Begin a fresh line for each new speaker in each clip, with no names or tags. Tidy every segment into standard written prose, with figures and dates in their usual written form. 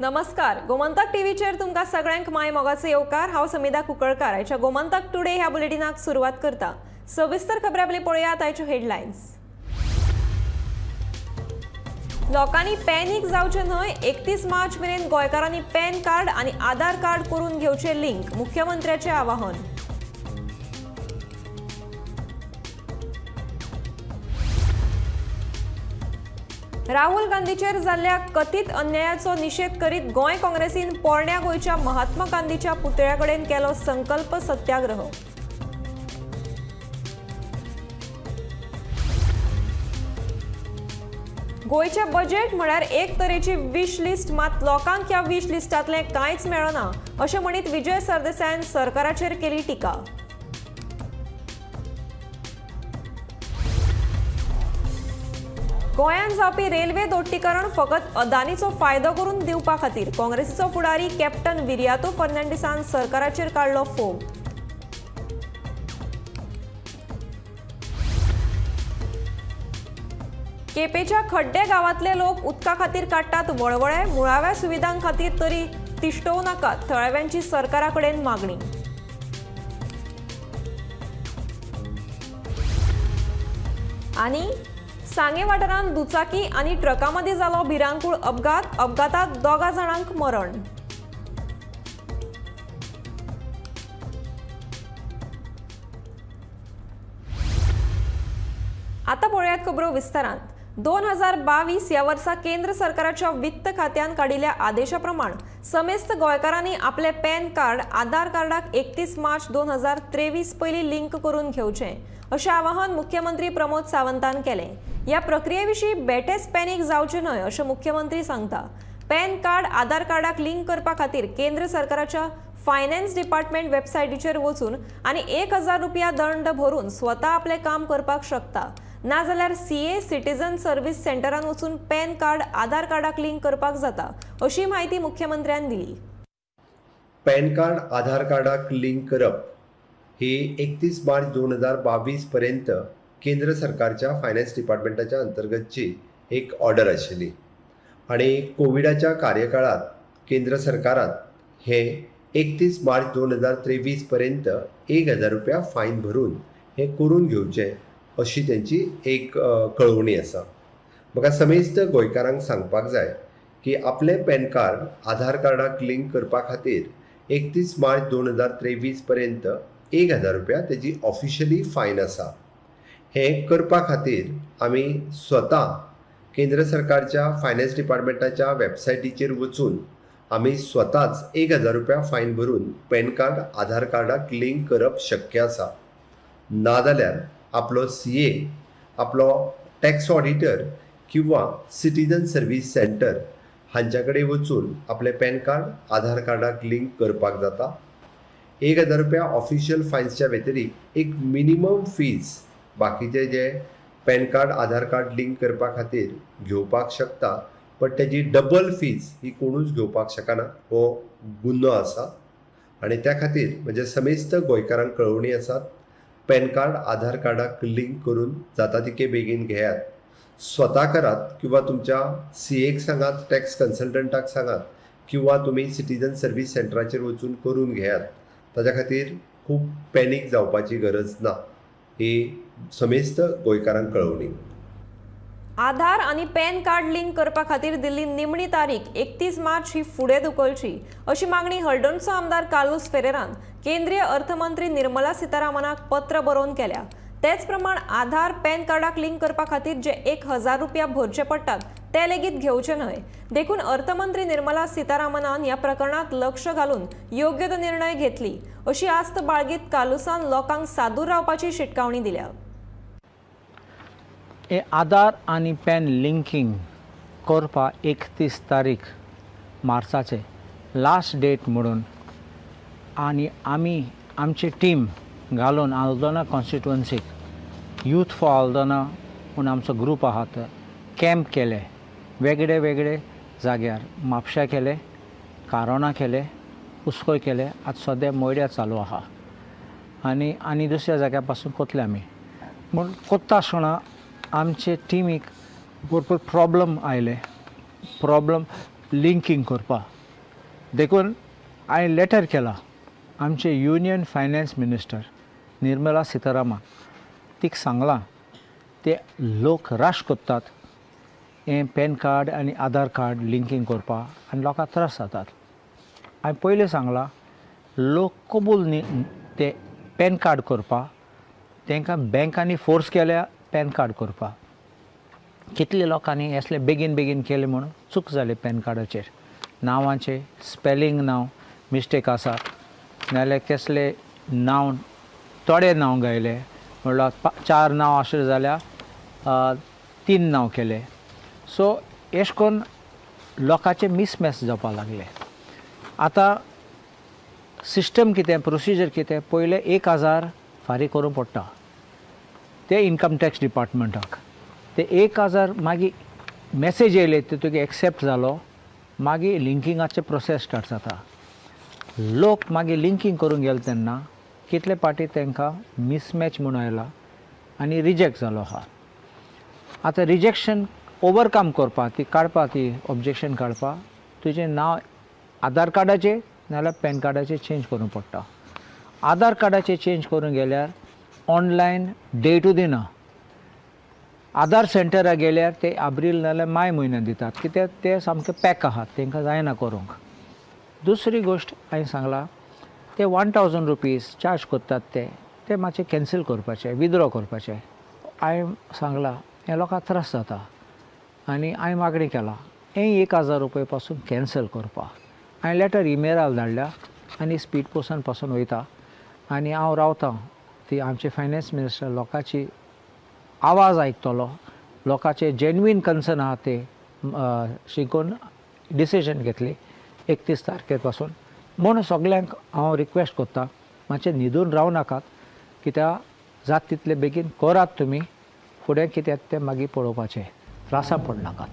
नमस्कार. गोमंतक टीव्हीचेर तुमकां सगळ्यांक माय मोगाचो येवकार. हांव समिधा कुंकळकार. आयच्या गोमंतक टुडे ह्या बुलेटिनाक सुरवात करता. सविस्तर खबरांपली पळयात आयच्यो हेडलायन्स. लोकांनी पॅनिक जावचे न्हय. 31 मार्च मेरेन गोंयकारांनी पॅन कार्ड आनी आधार कार्ड करून घेवचे लिंक. मुख्यमंत्र्याचे आवाहन. राहुल गांधीचेर जाल्ल्या कथित अन्यायाचो निषेध करीत गोंय काँग्रेसीन पोरण्या गोंयच्या महात्मा गांधीच्या पुतळ्याकडेन केलो संकल्प सत्याग्रह. गोंयचे बजेट म्हळ्यार एक तरेची विश लिस्ट, मात लोकांक ह्या विश लिस्टांतलें कांयच मेळना अशें म्हणीत विजय सरदेसायान सरकाराचेर केली टिका. गोंयांत जावपी रेल्वे दोट्टीकरण फकत अदानीचो फायदो करून दिवपा खातीर काँग्रेसीचो फुडारी कॅप्टन विरियातो फर्नांडिसान सरकाराचेर काडलो फोग. केपेच्या खड्डे गांवांतले लोक उदका खातीर काडटात वळवळे. मुळाव्या सुविधां खातीर तरी तिश्टोव नाकात, थळाव्यांची सरकारा कडेन मागणी. आनी सांगे वाठारांत दुचाकी आनी ट्रका मदीं जालो भिरांकूळ अपघात. अपघातांत 2 जाणांक मरण. आता पळयात खबरो विस्तारांत. 2022 ह्या वर्सा केंद्र सरकाराच्या वित्त खात्यान काडिल्ल्या आदेशा प्रमाण समेस्त गोंयकारांनी आपले पॅन कार्ड आधार कार्डाक 31 मार्च 2023 पयलीं लिंक करून घेवचें अशें आवाहन मुख्यमंत्री प्रमोद सावंतान केलें. ह्या प्रक्रियेविशीं बेटेच पॅनिक जावचें न्हय अशें मुख्यमंत्री सांगता. पॅन कार्ड आधार कार्डाक लिंक करपा खातीर केंद्र सरकाराच्या फायनान्स डिपार्टमेंट वेबसायटीचेर वचून आनी 1000 रुपया दंड भरून स्वता आपलें काम करपाक शकता. नाजाल्यार सीए सिटीजन सर्व्हिस सेंटरान वचून पॅन कार्ड आधार कार्डाक लिंक करपाक जाता अशी माहिती मुख्यमंत्र्यान दिली.
पॅन कार्ड आधार कार्डाक लिंक करप ही 31 मार्च 2022 पर्यंत केंद्र सरकारच्या फायनान्स डिपार्टमेंटाच्या अंतर्गतची एक ऑर्डर आशिल्ली आणि कोविडाच्या कार्यकाळात केंद्र सरकारान हे 31 मार्च 2023 पर्यंत 1000 रुपया फायन भरून हे करून घेवचें अशी त्यांची एक कळवणी आसा. म्हाका समेस्त गोंयकारांक सांगपाक जाय की आपले पॅन कार्ड आधार कार्डाक लिंक करपा खातीर 31 मार्च 2023 पर्यंत 1000 रुपया तेजी ऑफिशियली फायन आसा. हे करपा खातीर आमी स्वता केंद्र सरकारच्या फायनान्स डिपार्टमेंटाच्या वेबसायटीचेर वचून आमी स्वताच 1000 रुपया फायन भरून पॅन कार्ड आधार कार्डाक लिंक करप शक्य आसा. नाजाल्यार आपलो सीए, आपलो टॅक्स ऑडिटर किंवा सिटीजन सर्व्हिस सेंटर हांच्या कडेन वचून आपले पॅन कार्ड आधार कार्डाक लिंक करपाक जाता. 1000 रुपया ऑफिशियल फायन्सच्या व्यतिरिक्त एक मिनिमम फीज बाकीचे जे पॅन कार्ड आधार कार्ड लिंक करपा खातीर घेवपाक शकता, बट तेजी डबल फीज ही कोणूच घेवपाक शकना हो गुन्हो आसा. आनी त्या खातीर म्हणजे समेस्त गोंयकारांक कळवणी आसात, पॅन कार्ड आधार कार्डाक लिंक करून जाता तितके बेगीन घेयात. स्वता करात किंवा तुमच्या सीएक सांगात, टॅक्स कन्सल्टंटाक सांगात किंवा तुमी सिटीजन सर्व्हिस सेंटराचेर वचून करून घेयात. ताच्या खातीर खूब पॅनीक जावपाची गरज ना ही समेस्त गोंयकारांक कळवणी.
आधार आनी पॅन कार्ड लिंक करपा खातीर दिल्ली निमणी तारीख 31 मार्च ही फुडें धुकलची अशी मागणी हळडणचो आमदार कार्लोस फेरेरान केंद्रीय अर्थमंत्री निर्मला सीतारामनाक पत्र बरोवन केल्या. तेच प्रमाण आधार पॅन कार्डाक लिंक करपा खातीर जे 1000 रुपया भरचे पडटात ते लेगीत घेवचे न्हय. देखून अर्थमंत्री निर्मला सीतारामनान ह्या प्रकरणात लक्ष घालून योग्य तो निर्णय घेतली अशी आस्त बाळगीत कार्लोसान लोकांक सादूर रावपाची शिटकावणी दिल्या.
आधार आनी पॅन लिंकींग करपा 31 तारीख मार्चाचे लास्ट डेट म्हणून आनी आमी आमची टीम घालून आल्दोना कॉन्स्टिट्युएन्सीक यूथ फॉर आल्दोना म्हणून आमचो ग्रूप आहात कॅम्प केले. वेगळे वेगळे जाग्यार म्हापशा केले, कारोणा केले, कुस्कोय केले. आज सद्या मोयड्या चालू आहा आनी दुसऱ्या जाग्या पासून कोतले आमी. म्हूण कोत्ता आसतना आमचे टिमीक भरपूर प्रॉब्लम आयले. प्रॉब्लम लिंकींग करपा देखून हांवें लेटर केला आमचे union finance minister Nirmala Sitharaman तिका सांगलां ते लोक राश कोत्तात हें पॅन कार्ड आनी आधार कार्ड लिंकींग करपाक आनी लोकांक त्रास जातात. हांवें पयलीं सांगलां लोक कबूल न्ही ते पॅन कार्ड करपाक तांकां बँकांनी फोर्स केल्या पॅन कार्ड करपाक. कितले लोकांनी असले बेगीन बेगीन केले म्हणून चूक जाली पॅन कार्डाचेर. नांवांचे स्पेलिंग नांव मिस्टेक आसात नाजाल्यार कसले नांव थोडे नांव गायले म्हणल्यार 4 नांव आसले जाल्यार 3 नांव केले. सो अशें करून लोकांचे मिसमॅच जावपाक लागले. आतां सिस्टम कितें प्रोसिजर कितें पयले 1000 फारीक करूंक पडटा ते इन्कम टॅक्स डिपार्टमेंटाक. ते 1000 मागीर मॅसेज येयले ते तुगे एक्सेप्ट जालो मागीर लिंकिंगाचे प्रोसेस स्टार्ट जाता. लोक मागीर लिंकींग करूंक गेले तेन्ना कितले पाटी तांकां मिसमॅच म्हणून आयला आनी रिजेक्ट जालो आहा. आतां रिजेक्शन ओवरकम करपाक ती काडपाक ती ऑब्जेक्शन काडपाक तुजें नांव आधार कार्डाचेर नाजाल्यार पॅन कार्डाचेर चेंज करूंक पडटा. आधार कार्डाचेर चेंज करूंक गेल्यार ऑनलायन डेटू दिना. आधार सेंटराक गेल्यार ते एप्रील नाजाल्यार माय म्हयन्यान दितात कित्याक ते सामके पॅक आहात तांकां जायना करूंक. दुसरी गोश्ट हांवें सांगलां ते 1000 रुपीज चार्ज करतात ते मातशें कॅन्सील करपाचें विथड्रॉ करपाचें. हांवें सांगलां हें लोकांक त्रास जाता आनी हांवें मागणी केला हें 1000 रुपया पासून कॅन्सल करपाक. हांवें लेटर इमेलार धाडल्या आनी स्पीड पोस्टान पासून वयता आनी हांव रावतां ती आमचे फायनान्स मिनिस्टर लोकांची आवाज आयकतलो लोकांचे जेन्युइन कन्सर्न आहा ते शिकून डिसिजन घेतली 31 तारखे पासून म्हूण सगल्यांक हांव रिक्वेस्ट करतां मातशें न्हिदून राव नाकात कित्याक जात तितले बेगीन करात तुमी फुडें कितें तें मागीर पळोवपाचें त्रासा पडनाकात.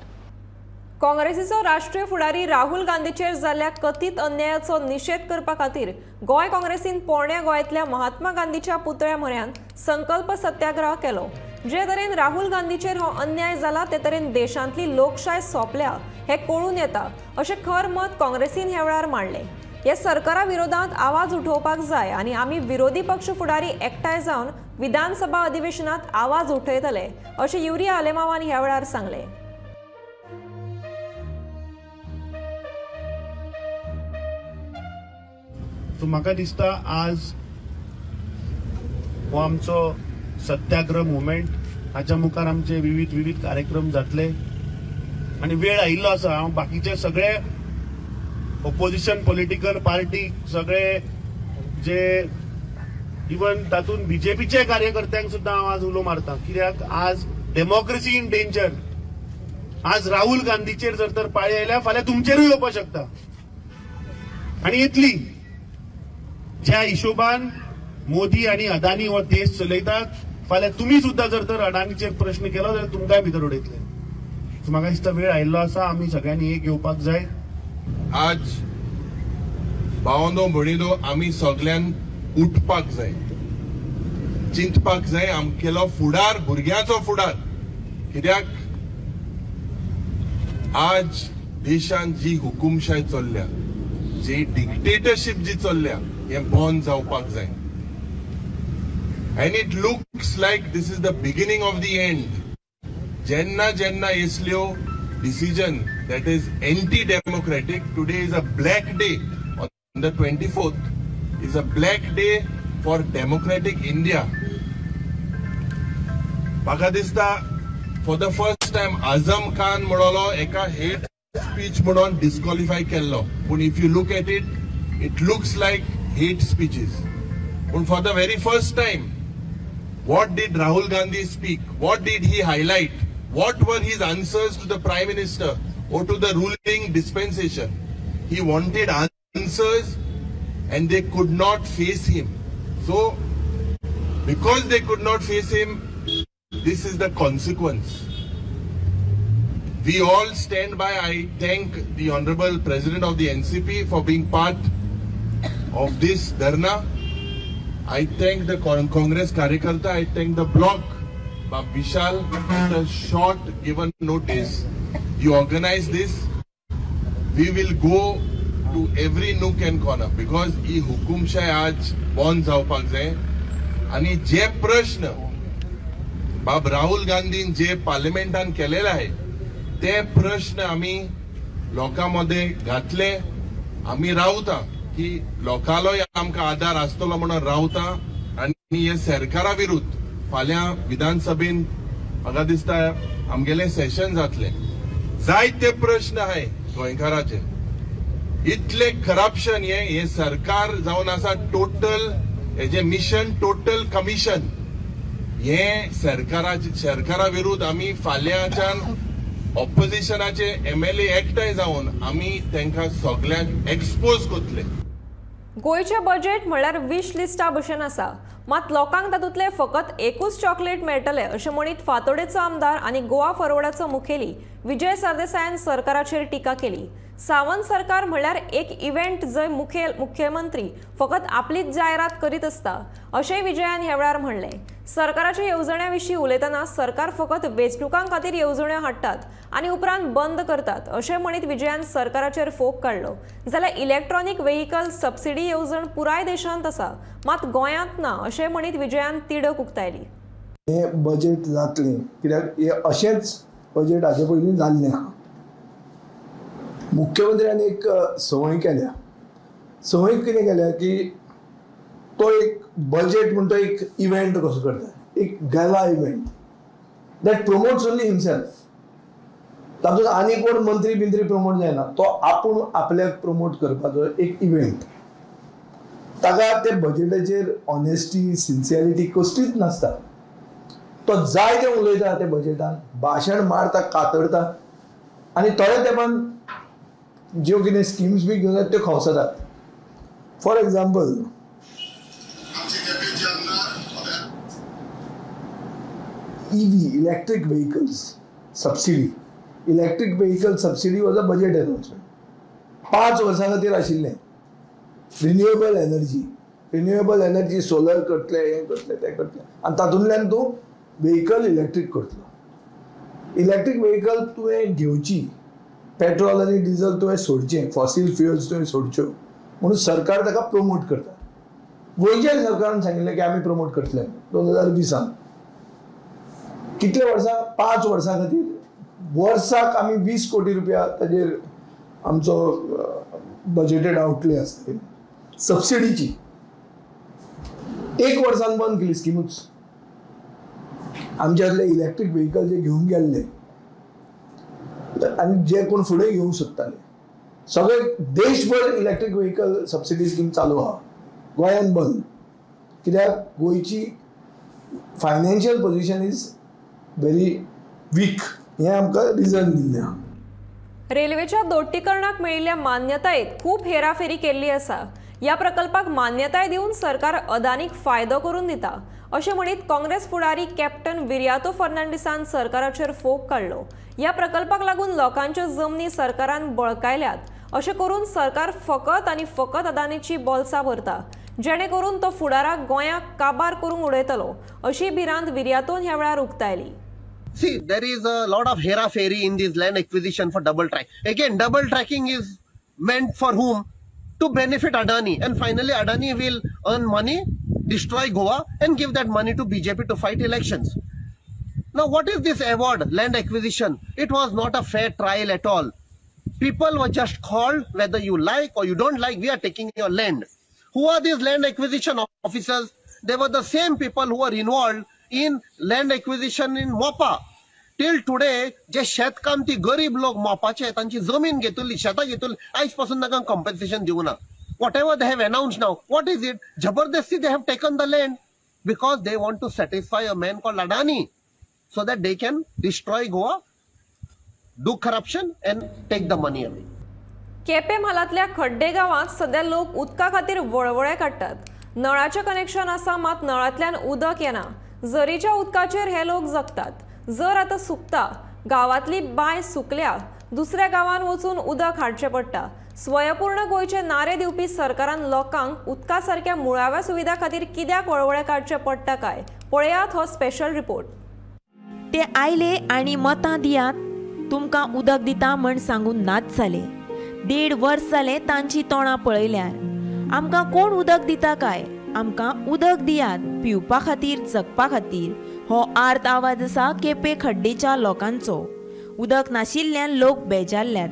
काँग्रेसीचो राष्ट्रीय फुडारी राहुल गांधीचेर जाल्ल्या कथीत अन्यायाचो निशेध करपा खातीर गोंय काँग्रेसीन पोरण्या गोंयांतल्या महात्मा गांधीच्या पुतळ्या म्हऱ्यान संकल्प सत्याग्रह केलो. जे तरेन राहुल गांधीचेर हो अन्याय जाला ते तरेन देशांतली लोकशाय सोंपल्या हे कळून येता अशें खर मत काँग्रेसीन ह्या वेळार मांडलें. ह्या सरकारा विरोधात आवाज उठोवपाक जाय आनी आमी विरोधी पक्ष फुडारी एकठांय जावन विधानसभा अधिवेशनात आवाज उठयतले अशें युरिया आलेमावान ह्या वेळार सांगलें.
म्हाका दिसता आज हो आमचो सत्याग्रह मुवमेंट हाच्या मुखार आमचे विविध कार्यक्रम जातले आनी वेळ आयिल्लो आसा. हांव बाकीचे सगळे ऑपोजिशन पॉलिटिकल पार्टी सगळे जे इवन तातूंत बीजेपीचे कार्यकर्त्यांक सुद्दां हांव आज उलो मारता कित्याक आज डेमोक्रेसी इन डेंजर. आज राहुल गांधीचेर जर तर पाळी आयल्या फाल्यां तुमचेरूय येवपाक शकता आनी इतली ज्या हिशोबान मोदी आनी अदानी हो देश चलयतात फाल्यां तुमी सुद्दां जर तर अडानीचेर प्रश्न केलो जाल्यार तुमकांय भितर उडयतले. सो म्हाका दिसता वेळ आयिल्लो आसा आमी सगळ्यांनी एक येवपाक जाय.
आज भावंदो भयणीनो आमी सगळ्यान उठपाक जाय चिंतपाक जाय आमगेलो फुडार भुरग्याचो फुडार. कित्याक आज देशांत जी हुकुमशाही चल्ल्या जी डिक्टेटरशिप जी चल्ल्या हें बंद जावपाक जाय. And it looks like this is the beginning of the end. Jenna isliyo decision that is anti-democratic. Today is a black day. On the 24th is a black day for democratic India. Baka dista for the first time Azam Khan म्हणलो एका hate speech म्हणून disqualify केल्लो. But if you look at it, it looks like hate speeches. But for the very first time, what did Rahul Gandhi speak? What did he highlight? What were his answers to the Prime Minister or to the ruling dispensation? He wanted answers and they could not face him. So, because they could not face him, this is the consequence. We all stand by. I thank the Honorable President of the NCP for being part of this dharna. I thank the Congress Karyakarta, I thank the bloc, Vishal, the short given notice, you organize this. We will go to every nook and corner, because ही हुकुमशाही आज बंद जावपाक जाय. आणि जे प्रश्न बाब राहुल गांधीन जे पार्लिमेंटान केलेले आहे ते प्रश्न आम्ही लोकांमध्ये घातले. आम्ही रावता की लोकांलोय आमकां आधार आसतलो म्हणून रावता. आणि हे सरकारा विरुद्ध फाल्यां विधानसभेन म्हाका दिसता आमगेले सेशन जातले. जायते प्रश्न आहे गोंयकाराचे. इतले करप्शन हे सरकार जावन आसा. टोटल हेजे मिशन टोटल कमिशन हे सरकारा विरुद्ध आम्ही फाल्यांच्यान ऑपोजिशनाचे MLA एकठांय जावन आम्ही तांकां सगळ्यांक एक्सपोज करतले.
गोयचे बजेट म्हळ्यार विश लिस्टा भशेन आसा. मात लोकांक तातूंतले फकत एकूच चॉकलेट मेळटले अशें म्हणीत फातोडेचो आमदार आनी गोवा फॉरवर्डाचो मुखेली विजय सरदेसायान सरकाराचेर टिका केली. सावंत सरकार म्हळ्यार एक इव्हेंट जंय मुख्यमंत्री फकत आपलीच जायरात करीत असता अशेंय विजयान ह्या वेळार म्हणलें. सरकाराच्या येवजण्या विशीं उलयतना सरकार फकत वेंचणुकां खातीर येवजण्यो हाडटात आनी उपरांत बंद करतात अशें म्हणीत विजयान सरकाराचेर फोग काडलो. जाल्यार इलेक्ट्रॉनिक व्हेइकल सबसिडी येवजण पुराय देशांत आसा मात गोंयांत ना अशें म्हणीत विजयान तिडक उक्तायली.
हे बजेट जातलें कित्याक हे अशेंच बजेट हाचे पयलीं जाल्लें आहा. मुख्यमंत्र्यान एक संवय केल्या. संवय कितें केल्या की तो एक बजेट म्हणटा एक इव्हेंट कसो करता, एक gala event that promotes only himself. तातूंत आनी कोण मंत्री बिंत्री प्रमोट जायना. तो आपूण आपल्याक प्रमोट करपाचो एक इव्हेंट. ताका ते बजेटाचेर ऑनेस्टी सिन्सियरिटी कसलीच नासता. तो जाय तें उलयता ते बजेटान, भाशण मारता, कातरता आनी थोड्या तेंपान ज्यो कितें स्किम्स बी घेवन त्यो खवसतात. For example EV electric vehicles subsidy. Electric vehicle subsidy was a budget announcement. 5 वर्सां खातीर आशिल्लें. रिन्युएबल एनर्जी सोलर करतले, हें करतले, तें करतले आनी तातूंतल्यान तूं व्हेइकल इलेक्ट्रीक करतलो. इलेक्ट्रीक व्हेइकल तुवें घेवची, पेट्रोल आनी डिझल तुवें सोडचें, फॉसील फ्युअल्स तुवें सोडच्यो म्हणून सरकार ताका प्रमोट करता. गोंयच्या सरकारान सांगिल्लें की आमी प्रमोट करतले 2020. कितले वर्सां? 5 वर्सां खातीर वर्साक आमी 20 कोटी रुपया ताजेर आमचो बजेटेड आउटले आसता सबसिडीची. 1 वर्सान बंद केली स्किमूच. आमच्यातले इलेक्ट्रीक व्हेइकल जे घेवन गेल्ले आनी जे कोण फुडें घेवंक सोदताले सगळे देशभर इलेक्ट्रीक व्हेइकल सबसिडी स्कीम चालू आहा. गोंयांत बंद. कित्याक गोंयची financial position is very weak. हें आमकां रिजन दिल्लें आहा.
रेल्वेच्या दोट्टीकरणाक मेळिल्ल्या मान्यतायेत खूप हेराफेरी केल्ली आसा. या प्रकल्पाक मान्यताय दिवन सरकार अदानीक फायदो करून दिता अशें म्हणीत काँग्रेस फुडारी कॅप्टन विरियातो फर्नांडिसान सरकाराचेर फोग काडलो. या प्रकल्पाक लागून लोकांच्यो जमनी सरकारान बळकायल्यात अशें करून सरकार फकत आनी फकत अदानीची बोल्सां भरता जेणे करून तो फुडाराक गोंयाक काबार करूंक उडयतलो अशी भिरांत विरियातोन ह्या वेळार उक्तायली.
See, there is a lot of hera-fairy in this land acquisition for double track. Again, double tracking is meant for whom? To benefit Adani, and finally Adani will earn money, destroy Goa and give that money to BJP to fight elections. Now what is this award, land acquisition? It was not a fair trial at all. People were just called, whether you like or you don't like, we are taking your land. Who are these land acquisition officers? They were the same people who were involved in land acquisition in Mopa. Till today, जे शेतकामती गरीब लोक मोपाचे तांची जमीन घेतली, शेतां घेतली, आयज पासून तांकां compensation दिवना. Whatever they have announced now, what is it? Jabardasti they have taken the land because they want to satisfy a man called Adani so that they can destroy Goa, do corruption and take the money away.
केपे म्हालांतल्या खड्डे गांवांत सध्या लोक उदका खातीर वळवळे काडटात. नळाचें connection आसा मात नळांतल्यान उदक येना. झरीच्या उदकाचेर हे लोक जगतात. जर आतां सुकता, गांवांतली बांय सुकल्या, दुसऱ्या गांवांत वचून उदक हाडचें पडटा. स्वयंपूर्ण गोंयचे नारे दिवपी सरकारान लोकांक उदका सारक्या मुळाव्या सुविधा खातीर कित्याक वळवळे काडचे पडटा काय पळयात हो स्पेशल रिपोर्ट.
ते आयले आनी मतां दियात, तुमकां उदक दिता म्हण सांगून नाच जाले. 1.5 वर्स जाले तांची तोंडां पळयल्यार. आमकां कोण उदक दिता काय? आमकां उदक दियात पिवपा खातीर, जगपा खातीर. हो आर्त आवाज आसा केपे खड्डेच्या लोकांचो. उदक नाशिल्ल्यान लोक बेजारल्यात.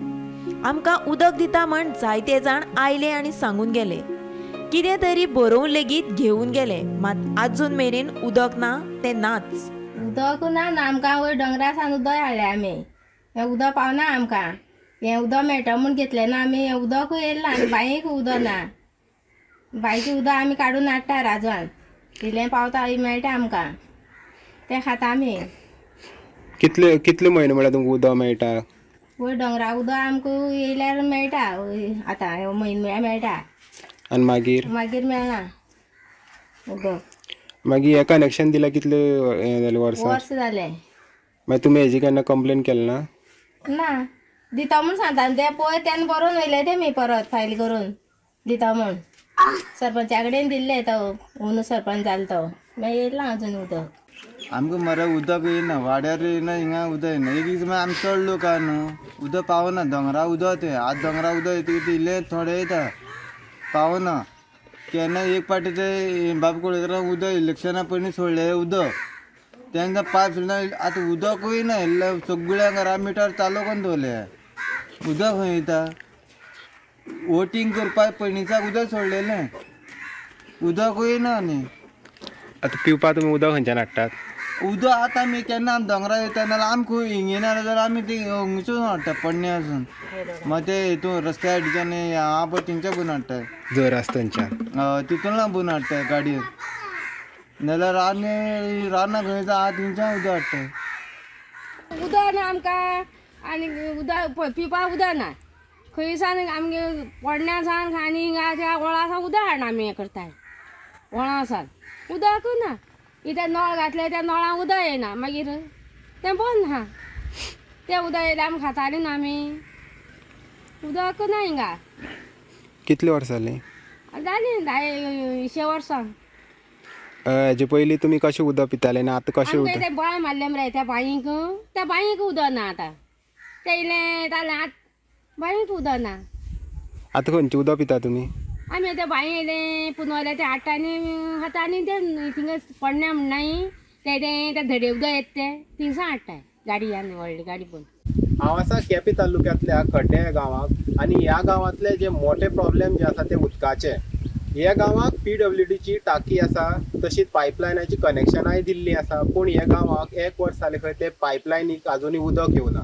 आमकां उदक दिता म्हण जायते जाण आयले आनी सांगून गेले. कितें तरी बरोवन लेगीत घेवन गेले, मात आजून मेरेन उदक ना ते नाच.
उदक ना आमकां वयर डोंगरा सावन उदक हाडलें आमी. हें उदक पावना आमकां. हें उदक मेळटा म्हूण घेतलें ना आमी. हें उदक येयलां आनी बांयेक उदक ना. बांयचें उदक आमी काडून हाडटा राजवान. इल्लें पावता मेळटा आमकां, तें खाता आमी.
कितले म्हयने म्हळ्यार तुमकां उदक मेळटा?
वयर डोंगरा उदक आमकां येयल्यार मेळटा. आतां म्हयने मेळटा
आनी मागीर
मेळना उदक.
मागीर हें कनेक्शन दिल्यार कितले हें जालें वर्स
जालें.
मागीर तुमी हेजी केन्ना कंप्लेन केली ना?
ना, दिता म्हूण सांगता ते पळय तेन्ना बरोवन वयले तेमी परत फायल करून दिता म्हूण. सरपंचा कडेन दिल्ले तो अंदू सरपंच जालो तो. मागीर येयलां अजून उदक.
आमकां मरे उदक येयना, वाड्यार येयना, हिंगा उदक येयना. एक दीस आमी चड लोक आहा न्हू, उदक पावना. दोंगरा उदक तें आतां दोंगरा उदक येता इल्लें थोडें येता, पावना. केन्ना एक पाटी ते बाबा कुळेकरांक उदक इलेक्शना पयलीं सोडलें उदक, तेन्ना पायप सुद्दां आतां उदकूय ना. सगळ्या घरा मिटर चालू करून दवरले. उदक खंय येता? वोटींग करपाक पयलींच्याक उदक सोडलेलें, उदकूय ना. आनी
आतां पिवपाक तुमी उदक खंयच्यान हाडटात?
उदक आतां आमी केन्ना आमी दोंगरा येता नाल्यार आमकां हिंगेना जाल्यार आमी ती हांगसून हाडटा पडण्यासून. मागीर ते हितून रस्त्या सायडीच्यान आहा पळय थिंगच्या बून हाडटा.
जर आसता थंयच्यान
तितून बून हाडटा गाडयेन. नाल्यार आमी रानां खंय आहा थिंगच्यान उदक हाडटा.
उदक ना आमकां आनी उदक पिवपाक उदक ना. खंयसान आमगे पडण्या सान आनी हिंगा त्या वळा सावन उदक हाडना आमी हें करताय. वळा सावन उदक ना. इथे नळ घातले त्या नळाक उदक येयना. मागीर तें बंद आहा. तें उदक येयल्यार आमी खातालीं न्हू आमी. उदक ना हिंगा.
कितले वर्सां जालीं?
जालीं 100 वर्सां.
हेजे पयलीं तुमी कशें उदक पिताले आनी आतां कशें उदक?
ते बांय मारले मरे त्या बांयक उदक ना आतां. तें इल्लें जालें आतां बांयक उदक ना.
आतां खंयचें उदक पिता तुमी?
आमी ते बांय येयलें पुनवले ते हाडटा आनी खाता आनी ते थिंगा पडण्या म्हणनाय ते धडे उदक येता ते थिंगसान हाडटाय गाडी आनी व्हडली गाडी पळोवन.
हांव आसा केपें तालुक्यांतल्या खड्डे ह्या गांवांत आनी ह्या गांवांतले जे मोठे प्रॉब्लेम जे आसा ते उदकाचे. ह्या गांवांक PWDची टाकी आसा, तशीच पायपलायनाची कनेक्शनाय दिल्लीं आसा, पूण ह्या गांवांक 1 वर्स जालें खंय ते पायपलायनीक आजुनूय उदक येवना.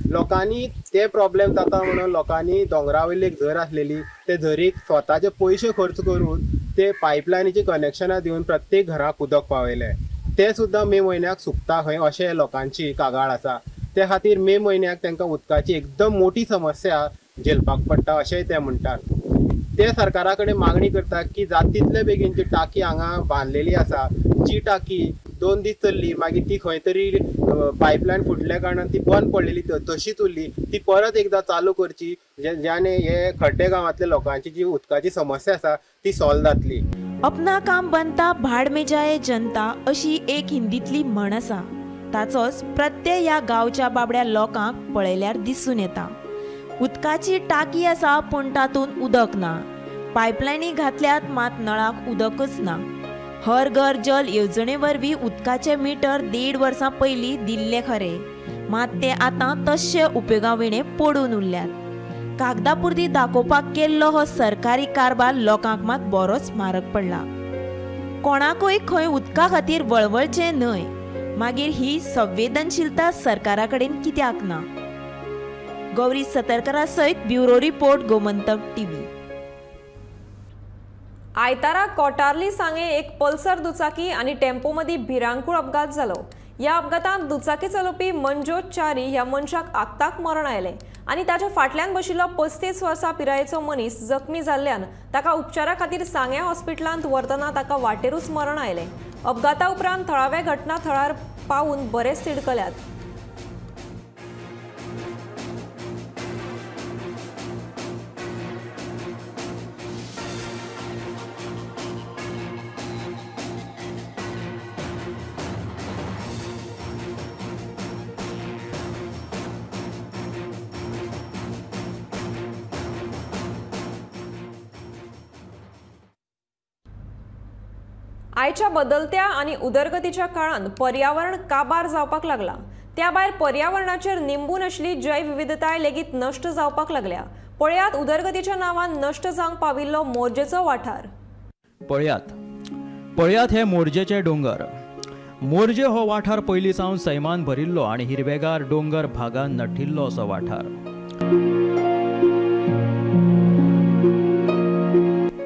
लोकांनी ते प्रॉब्लेम जाता म्हणून लोकांनी दोंगरावयली एक झर आसलेली ते झरीक स्वताचे पयशे खर्च करून ते पायपलायनीची कनेक्शनां दिवन प्रत्येक घराक उदक पावयले. ते सुद्दां मे म्हयन्याक सुकता खंय अशें लोकांची कागाळ आसा. ते खातीर मे म्हयन्याक तांकां उदकाची एकदम मोठी समस्या झेलपाक पडटा अशेंय ते म्हणटात. ते सरकारा कडेन मागणी करतात की जाता तितले बेगीन जी टाकी हांगा बांदलेली आसा, जी टाकी 2 दीस चल्ली मागीर ती खंय तरी पायपलायन फुटल्या कारणान ती बंद पडलेली तशीच उरली, ती परत एकदां चालू करची ज्याने हे खड्डे गांवांतल्या लोकांची जी उदकाची समस्या आसा ती सॉल्व जातली.
अपना काम बनता भाड में जाए जनता अशी एक हिंदीतली म्हण आसा. ताचोच प्रत्येक ह्या गांवच्या बाबड्या लोकांक पळयल्यार दिसून येता. उदकाची टाकी आसा पूण तातूंत उदक ना. पायपलायनी घातल्यात मात नळाक उदकच ना. हर घर जल येवजणे वरवीं उदकाचे मिटर 1.5 वर्सां पयलीं दिल्ले खरे, मात ते आतां तशे उपेगाविणे पडून उरल्यात. कागदापुरती दाखोवपाक केल्लो हो सरकारी कारभार लोकांक मात बरोच म्हारग पडला. कोणाकूय खंय उदका खातीर वळवळचें न्हय. मागीर ही संवेदनशीलता सरकारा कडेन कित्याक ना? गौरी सतरकरा सयत ब्युरो रिपोर्ट गोमंतक TV.
आयतारा कोटार्ली सांगे एक पल्सर दुचाकी आणि टेम्पो मदी भिरांकूळ अपघात जालो. या अपघातांत दुचाकी चलोवपी मनजोत च्यारी ह्या मनशाक आगताक मरण आयले आणि ताच्या फाटल्यान बशिल्लो 35 वर्सां पिरायेचो मनीस जखमी जाल्ल्यान ताका उपचारा खातीर सांगे हॉस्पिटलांत व्हरतना ताका वाटेरूच मरण आयले. अपघाता उपरांत थळावे घटनास्थळार पावून बरेच तिडकल्यात. आयच्या बदलत्या आणि उदरगतीच्या काळात पर्यावरण काबार जावपाक लागला। त्या भायर पर्यावरणाचेर निंबून आशिल्ली जैवविविधताय लेगीत नष्ट जावपाक लागल्या। पळयात उदरगतीच्या नांवान नष्ट जावंक पाविल्लो मोरजेचो वाठार।
पळयात हे मोरजेचे डोंगर। मोरजे हो वाठार पयलीं सावन सैमान भरिल्लो आनी हिरवेगार डोंगर भागान नटिल्लो असो वाठार।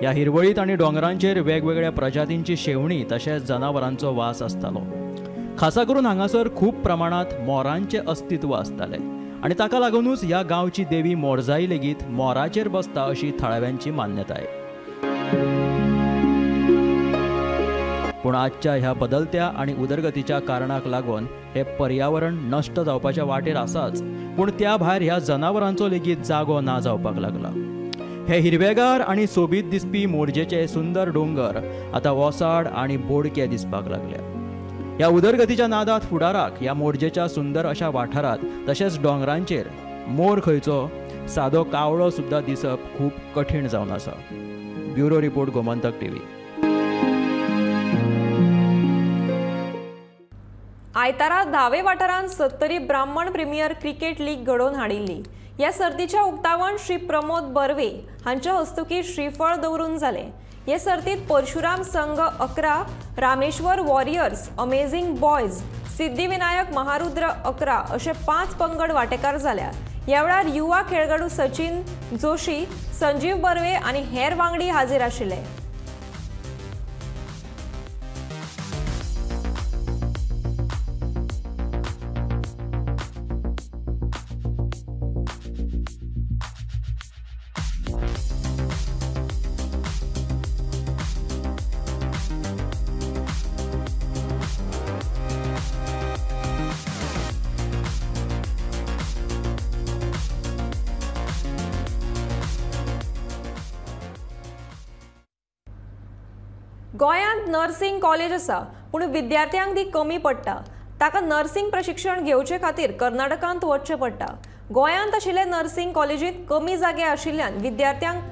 ह्या हिरवळीत आनी डोंगरांचेर वेगवेगळ्या प्रजातींची शेवणी तशेंच जनावरांचो वास आसतालो। खासा करून हांगासर खूब प्रमाणात मोरांचे अस्तित्व आसताले आनी ताका लागूनच ह्या गांवची देवी मोरजाई लेगीत मोराचेर बसता अशी थळाव्यांची मान्यताय। पूण आजच्या ह्या बदलत्या आणि उदरगतीच्या कारणाक लागून हे पर्यावरण नष्ट जावपाच्या वाटेर आसाच, पूण त्या भायर ह्या जनावरांचो लेगीत जागो ना जावपाक लागला। हे हिरवेगार आणि सोबीत दिसपी मोरजेचे सुंदर डोंगर आता ओसाड आणि बोडके दिसपाक लागले। ह्या उदरगतीच्या नादात फुडाराक ह्या मोरजेच्या सुंदर अशा वाठारात तशेंच डोंगरांचेर मोर खंयचो सादो कावळो सुद्धा दिसप खूब कठीण जावन आसा। Bureau report Gomantak TV.
आयतारा धावे वाठारांत 70 ब्राह्मण प्रीमियर क्रिकेट लीग घडोवन हाडिल्ली। ह्या सर्तीच्या उक्तावण श्री प्रमोद बर्वे हांच्या हस्तुकी श्रीफळ दवरून जाले। हे सर्तीत परशुराम संघ 11, Rameshwar warriors, amazing boys, Siddhivinayak Maharudra 11 असे 5 पंगड वांटेकार जाल्या। ह्या वेळार युवा खेळगडू सचिन जोशी, संजीव बर्वे आणि हेर वांगडी हाजीर आशिल्ले। गोंयांत नर्सिंग कॉलेज आसा, पूण विद्यार्थ्यांक ती कमी पडटा। ताका नर्सिंग प्रशिक्षण घेवचे खातीर कर्नाटकांत वचचें पडटा। गोंयांत आशिल्ले नर्सिंग कॉलेजींत कमी जागे आशिल्ल्यान विद्यार्थ्यांक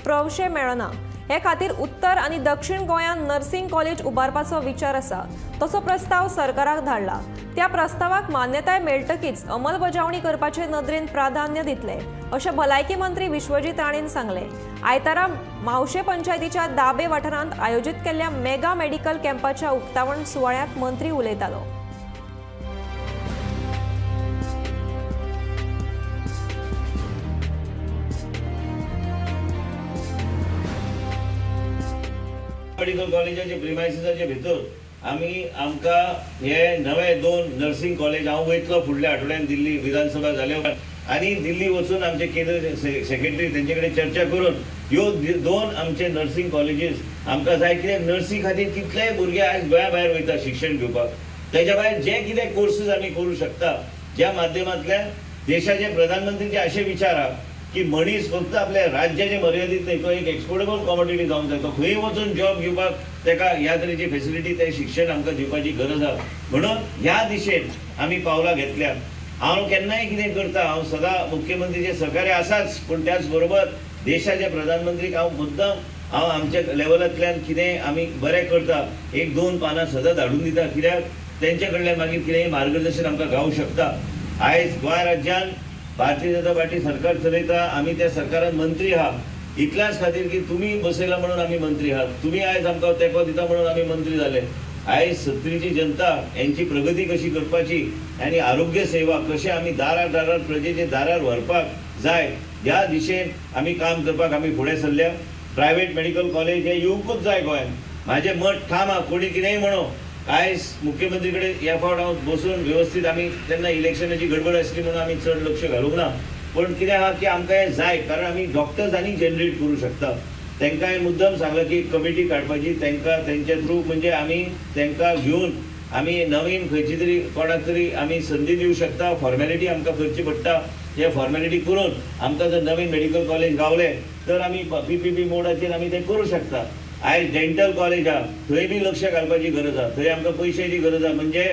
प्रवेश मेळना। हे खातीर उत्तर आनी दक्षिण गोंयांत नर्सिंग कॉलेज उबारपाचो विचार आसा। तसो प्रस्ताव सरकाराक धाडला। त्या प्रस्तावाक मान्यताय मेळटकीच अंमलबजावणी करपाचे नदरेन प्राधान्य दितले, अशें भलायकी मंत्री विश्वजीत राणेन सांगले। आयतारा मावशे पंचायतीच्या दाबे वाठारांत आयोजीत केल्ल्या मेगा मेडिकल कॅम्पाच्या उक्तावण सुवाळ्यात मंत्री उलयतालो।
मेडिकल कॉलेजाचे प्रिमायसिसाचे भितर आमकां हे नवे 2 नर्सिंग कॉलेज हांव वयतलो फुडल्या आठवड्यान दिल्ली विधानसभा जाल्या आनी दिल्ली वचून आमचे केंद्र सेक्रेटरी तेंचे कडेन चर्चा करून ह्यो 2 आमचे नर्सिंग कॉलेजीस आमकां जाय। कित्याक नर्सी खातीर कितलेय भुरगे आयज गोंया भायर वयता शिक्षण घेवपाक। तेच्या भायर जे कितें कोर्सीस आमी करूं शकता, ज्या माध्यमांतल्यान देशाचे प्रधानमंत्रीचे असे विचार आहा की मनीस फक्त आपल्या राज्याचे मर्यादित नाही, तो एक एक्सपोर्टेबल कॉमोडिटी जावंक जाय। तो खंय वचून जॉब घेवपाक तेका ह्या तरेची फेसिलिटी ते शिक्षण आमकां दिवपाची गरज आहा। म्हणून ह्या दिशेन आमी पावलां घेतल्या। हांव केन्नाय कितें करता, हांव सदां मुख्यमंत्रीचे सहकार्य आसाच, पूण त्याच बरोबर देशाचे प्रधानमंत्रीक हांव मुद्दाम हांव आमच्या लेवलांतल्यान कितें आमी बरें करता 1-2 पानां सदां धाडून दिता। कित्याक तेंचे कडल्यान मागीर कितेंय मार्गदर्शन आमकां गावूंक शकता। आयज गोंय राज्यान भारतीय जनता पार्टी सरकार चलयता, आमी त्या सरकारात मंत्री आहात। इतल्याच खातीर की तुम्ही बसयला म्हणून आमी मंत्री आहात, तुम्ही आयज आमकां तेंको दिता म्हणून आमी मंत्री जाले। आयज 70ची जनता यांची प्रगती कशी करपाची आनी आरोग्य सेवा कशें आमी दारार प्रजेचे दारार व्हरपाक जाय, ह्या दिशेन आमी काम करपाक आमी फुडें सरल्या। प्रायव्हेट मेडिकल कॉलेज हे येवंकूच जाय गोंयांत। म्हाजें मत ठाम आहा, कोणी कितेंय म्हणो। आयज मुख्यमंत्री कडेन ह्या फावट हांव बसून व्यवस्थीत आमी तेन्ना इलेक्शनाची गडबड आसली म्हणून आमी चड लक्ष घालूंक ना, पण कितें आहा की आमकां हें जाय, कारण आमी डॉक्टर्स आनी जनरेट करूं शकता। तांकां हांवें मुद्दम सांगलां की कमिटी काडपाची, तांकां तेंच्या थ्रू म्हणजे आमी तांकां घेवन आमी नवीन खंयची तरी कोणाक तरी आमी संदी दिवंक शकता। फॉर्मेलिटी आमकां करची पडटा, हे फॉर्मेलिटी करून आमकां जर नवीन मेडिकल कॉलेज गावले तर आमी पीपीपी मोडाचेर आमी ते करूं शकता। आयज डेंटल कॉलेज आहा, थंय बी लक्ष घालपाची गरज आहा, थंय आमकां पयशांची गरज आहा। म्हणजे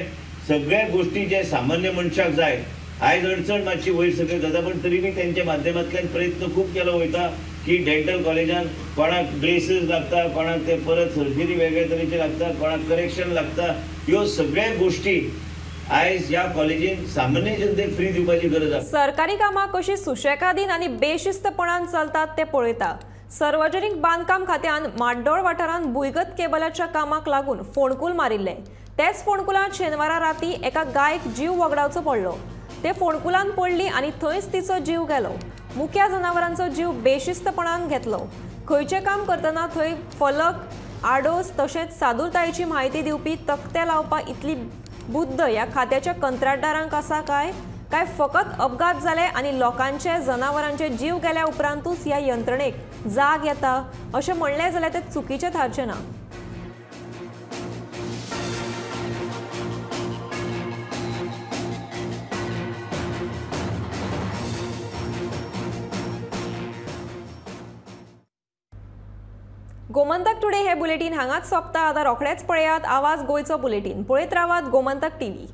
सगळ्या गोष्टी जे सामान्य मनशाक जाय, आयज अडचण मातशी वयर सकयल जाता, पण तरी बी तेंच्या माध्यमांतल्यान प्रयत्न खूब केलो वयता। की डेंटल कॉलेजान कोणाक ब्रेसीस लागता, कोणाक ते परत सर्जरी वेगळे तरेची लागता, कोणाक करेक्शन लागता, ह्यो सगळ्या गोष्टी आयज ह्या कॉलेजीन सामान्य जनतेक फ्री दिवपाची गरज आसा.
सरकारी कामां कशी सुशेगादीन आनी बेशिस्तपणान चलतात ते पळयता. सार्वजनीक बांदकाम खात्यान माड्डोळ वाठारांत भुंयगत केबलाच्या कामाक लागून फोंडकूल मारिल्ले. तेच फोंडकुलांत शेनवारा राती एका गायक जीव वगडावचो पडलो. ते फोंडकुलांत पडली आनी थंयच तिचो जीव गेलो. मुख्या जनावरांचो जीव बेशिस्तपणान घेतलो. खंयचें काम करतना थंय फलक, आडोस तशेंच सादूरतायेची म्हायती दिवपी तक्ते लावपाक इतली बुद्द ह्या खात्याच्या कंत्राटदारांक आसा काय फकत अपघात जाले आनी लोकांचे जनावरांचे जीव गेल्या उपरांतूच ह्या यंत्रणेक जाग येता अशें म्हणलें जाल्यार तें चुकीचें थारचें ना. गोमंतक टुडे हे बुलेटिन हांगाच सोंपता. आतां रोखडेच पळयात आवाज गोंयचो बुलेटिन. पळयत रावात गोमंतक टीव्ही.